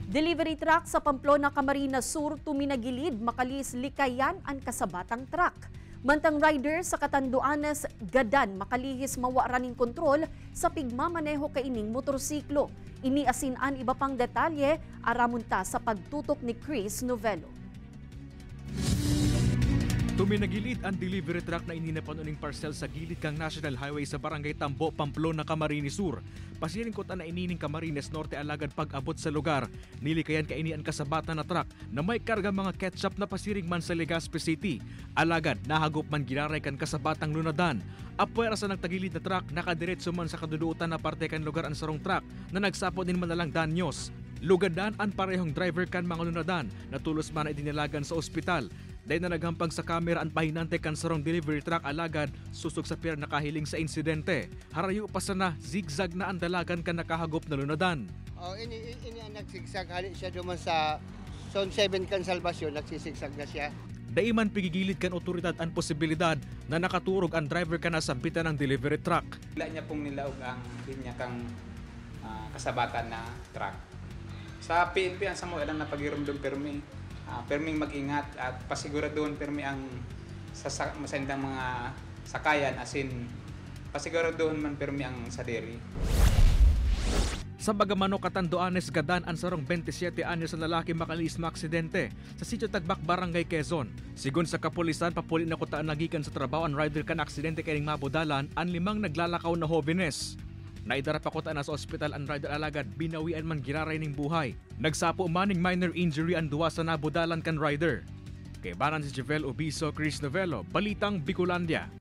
Delivery truck sa Pamplona, Camarines Sur tuminagilid makalis likayan ang kasabatang truck. Mantang rider sa Catanduanes, Gadan makalihis mawaraning kontrol sa pigmamaneho kaining motorsiklo. Iniasinan iba pang detalye aramunta sa pagtutok ni Chris Novello. Tuminagilid ang delivery truck na ininapan uning parcel sa gilid kang National Highway sa Barangay Tambo, Pamplona, Camarines Sur. Pasiring kota na inining Camarines Norte alagad pag-abot sa lugar. Nilikayan kaini ang kasabatan na truck na may karga mga ketchup na pasiring man sa Legazpi City. Alagad nahagop man ginaray kan kasabatang lunadan. Apwera sa nagtagilid na truck nakadiretso man sa kaduduutan na parte kan lugar ang sarong truck na nagsapo din man nalang danyos. Lugadan ang parehong driver kan mga lunadan na tulos man na idinilagan sa ospital. Dahil na naghampang sa kamera ang pahinante kan sarong delivery truck alagad susok sa pier nakahiling sa insidente. Harayo pa sana zigzag na ang dalagan kan nakahagop na lunadan. Ini ang nagsigsag hali siya duman sa Zone 7 kan Salvacion, nagsisigsag na siya. Daiman pigigilid kan otoridad ang posibilidad na nakaturog ang driver kan nasampitan ng delivery truck. Wala niya pong nilaog ang linya kang kasabatan na truck. Sa PNP ang samo ilang napagirumdum perming mag-ingat at pasiguraduhan permi ang masandang mga sakayan asin pasiguraduhan man permi ang sadiri. Sa Bagamano, Catanduanes, Gadan ang sarong 27 anyos na lalaki makalis maaksidente sa Sitio Tagbak, Barangay Quezon. Sigon sa kapulisan, papuli na kutaan nagikan sa trabaho ang rider kan aksidente kaining mabudalan ang 5 naglalakaw na hobenes. Naidara pa kutaan na sa ospital ang rider alagad binawian man giraray ning buhay. Nagsapo maning minor injury ang duwa sa nabudalan kan rider. Kay Baran si Javel Obiso, Chris Novello, Balitang Bicolandia.